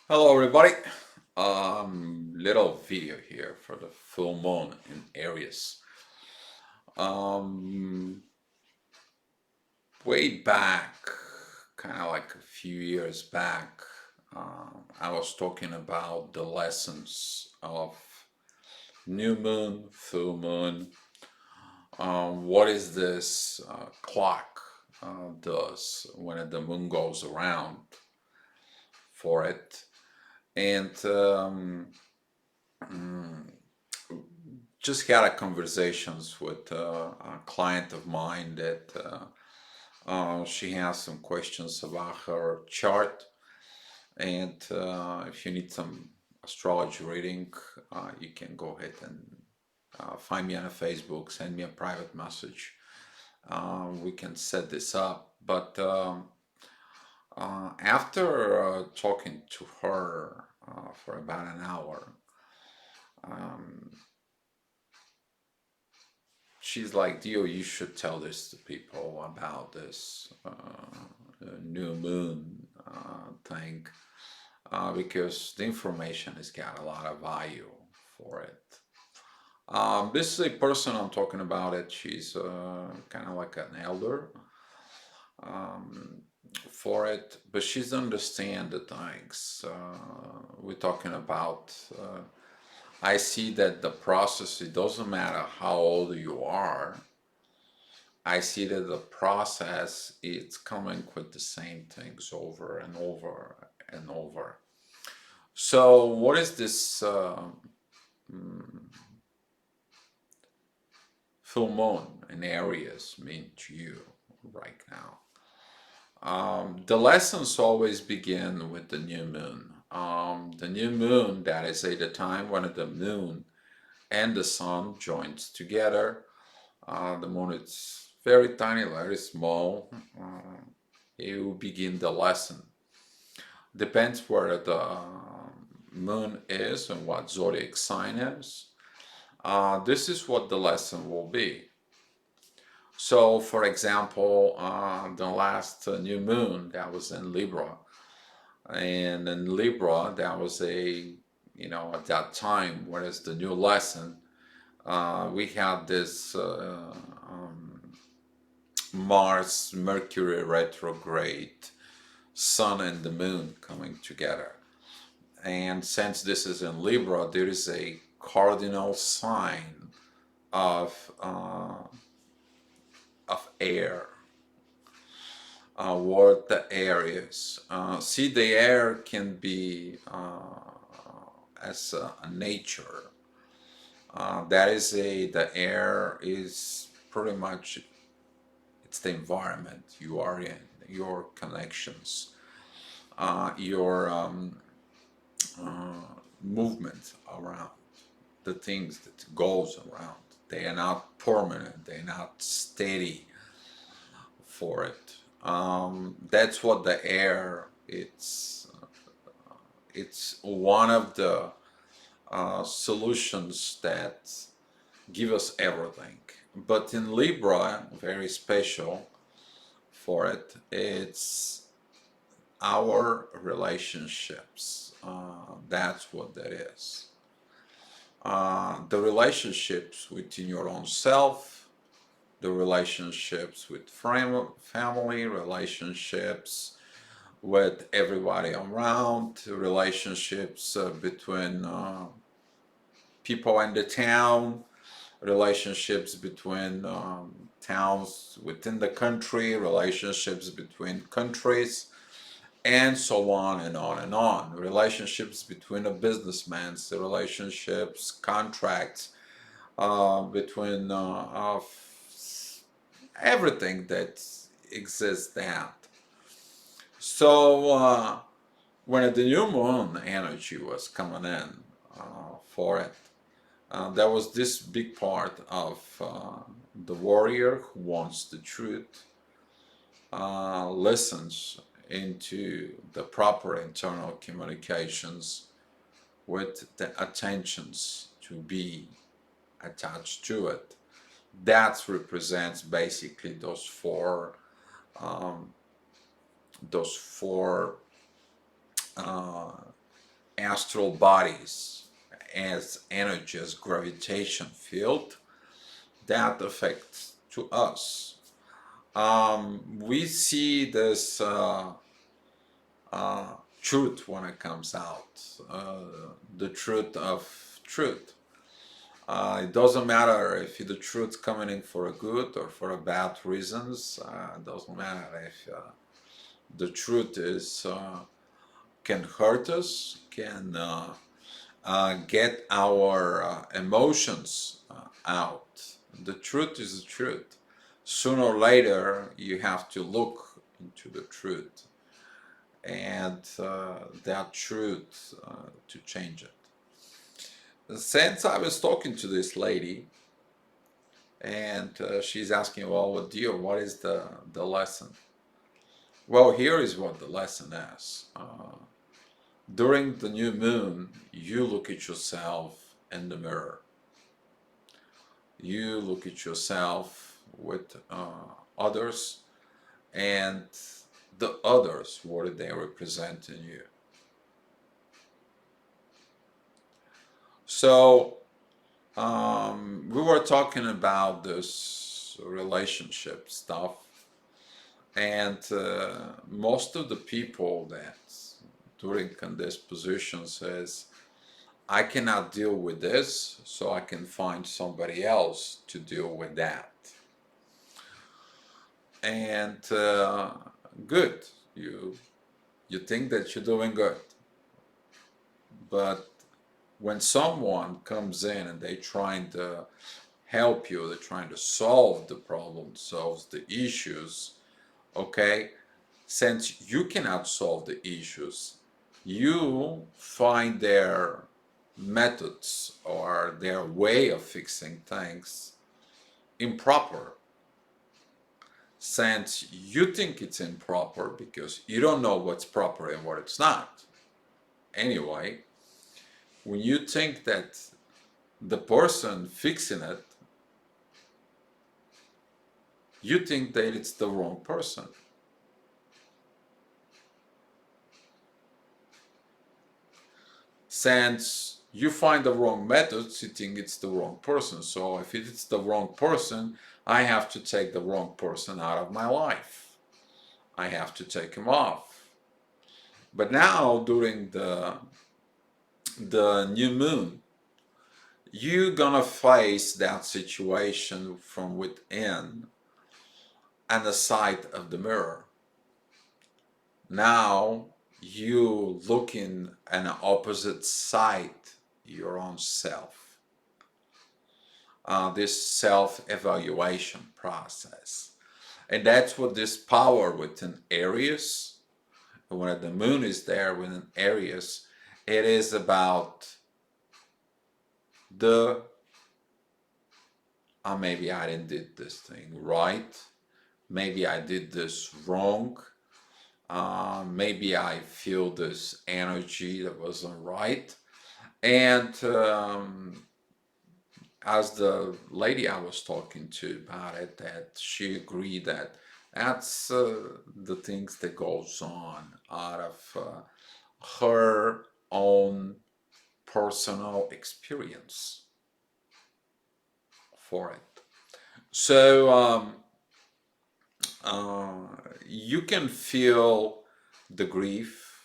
Hello everybody. Little video here for the full moon in Aries. Um, Way back, kind of like a few years back, I was talking about the lessons of new moon, full moon. What is this clock does when the moon goes around for it, and mm, just had a conversations with a client of mine that she has some questions about her chart, and if you need some astrology reading, you can go ahead and find me on Facebook, send me a private message. We can set this up. But after talking to her for about an hour, um, she's like, Dio, you should tell this to people about this new moon thing because the information has got a lot of value for it. This is a person I'm talking about it. She's kind of like an elder um, for it, but she's understand the things we're talking about. I see that the process, it doesn't matter how old you are. I see that the process it's coming with the same things over and over and over. So, what is this mm, full moon in Aries mean to you right now? The lessons always begin with the new moon. The new moon, that is at the time when the moon and the sun joins together. The moon is very tiny, very small. It will begin the lesson. Depends where the moon is and what zodiac sign is. This is what the lesson will be. So, for example, the last new moon that was in Libra, and in Libra that was at that time, whereas the new lesson, we had this Mars, Mercury retrograde, Sun and the Moon coming together. And since this is in Libra, there is a cardinal sign of air. What the air is. See, the air can be as a nature. That is the air is pretty much it's the environment you are in, your connections, your movement around, the things that goes around. They are not permanent. They're not steady for it. That's what the air. It's one of the solutions that give us everything. But in Libra, very special for it. It's our relationships. That's what that is. The relationships within your own self, the relationships with family, relationships with everybody around, relationships between people in the town, relationships between towns within the country, relationships between countries, and so on and on and on. Relationships between the businessmen, the relationships, contracts between of everything that exists. That so when the new moon energy was coming in for it, there was this big part of the warrior who wants the truth, listens into the proper internal communications with the attentions to be attached to it. That represents basically um, those four uh, astral bodies as energy, as gravitation field that affects to us. We see this truth when it comes out, the truth of truth. It doesn't matter if the truth coming in for a good or for a bad reasons. It doesn't matter if the truth is can hurt us, can get our emotions out. The truth is the truth. Sooner or later, you have to look into the truth and that truth to change it. Since I was talking to this lady, and she's asking, well, dear, what is the lesson? Well, here is what the lesson is. During the new moon, you look at yourself in the mirror. You look at yourself with others, and the others, what do they represent in you? So we were talking about this relationship stuff, and most of the people that during this position says, I cannot deal with this, so I can find somebody else to deal with that. And good, you think that you're doing good, but when someone comes in and they're trying to help you, they're trying to solve the problem, solve the issues, okay, since you cannot solve the issues, you find their methods or their way of fixing things improper. Since you think it's improper because you don't know what's proper and what it's not. Anyway, when you think that the person fixing it, you think that it's the wrong person. Since you find the wrong methods, you think it's the wrong person. So if it's the wrong person, I have to take the wrong person out of my life. I have to take him off. But now during the new moon, you're gonna face that situation from within and the side of the mirror. Now you looking at an opposite side, your own self. This self-evaluation process. And that's what this power within Aries, when the moon is there within Aries, it is about the maybe I didn't did this thing right, maybe I did this wrong, maybe I feel this energy that wasn't right. And as the lady I was talking to about it, that she agreed that that's the things that goes on out of her own personal experience for it. So you can feel the grief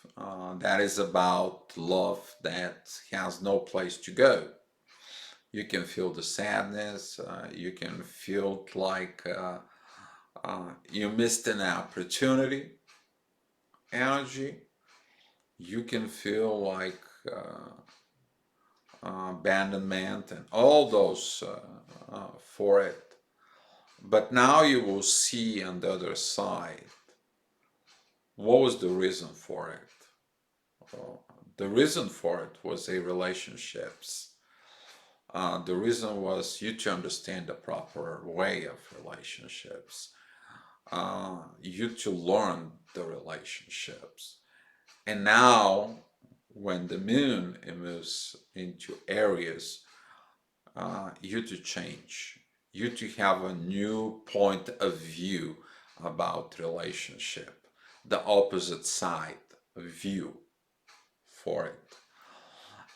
that is about love that has no place to go. You can feel the sadness. You can feel like you missed an opportunity energy. You can feel like abandonment and all those for it. But now you will see on the other side what was the reason for it. The reason for it was a relationships. The reason was you to understand the proper way of relationships. You to learn the relationships. And now, when the moon moves into Aries, you to change. You to have a new point of view about relationship, the opposite side view for it.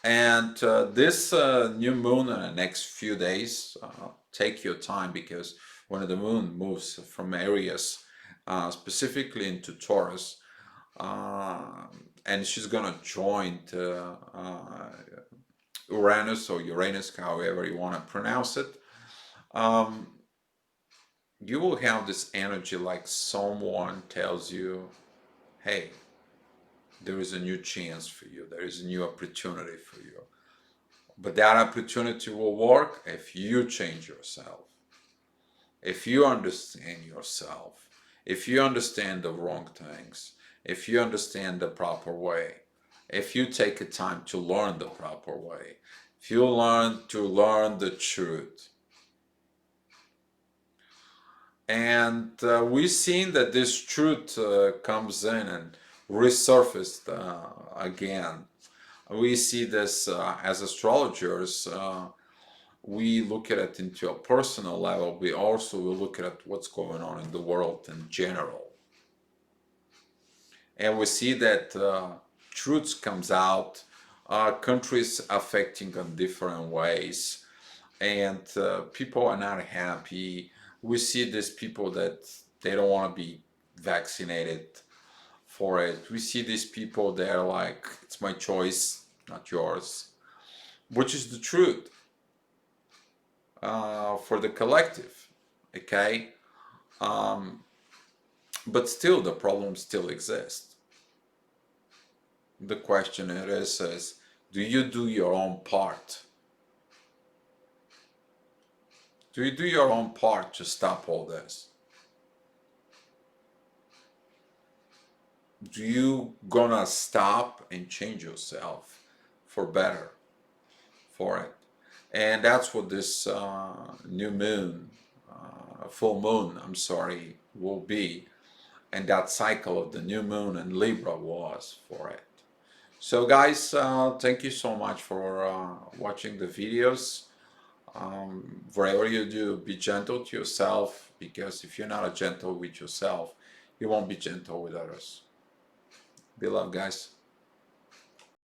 And this new moon in the next few days, take your time, because when the moon moves from Aries specifically into Taurus, uh, and she's gonna join Uranus or Uranus, however you want to pronounce it, um, you will have this energy like someone tells you, hey, there is a new chance for you, there is a new opportunity for you. But that opportunity will work if you change yourself, if you understand yourself, if you understand the wrong things, if you understand the proper way, if you take the time to learn the proper way, if you learn the truth. And we've seen that this truth comes in and resurfaced again. We see this as astrologers. We look at it into a personal level. We also will look at what's going on in the world in general. And we see that truths comes out, countries affecting in different ways, and people are not happy. We see these people that they don't want to be vaccinated for it. We see these people that are like, it's my choice, not yours, which is the truth for the collective, okay? Um, but still, the problem still exists. The question is, do you do your own part? Do you do your own part to stop all this? Do you gonna stop and change yourself for better for it? And that's what this new moon, full moon, I'm sorry, will be. And that cycle of the new moon and Libra was for it. So guys, thank you so much for watching the videos. Whatever you do, be gentle to yourself, because if you're not gentle with yourself, you won't be gentle with others. Be loved, guys.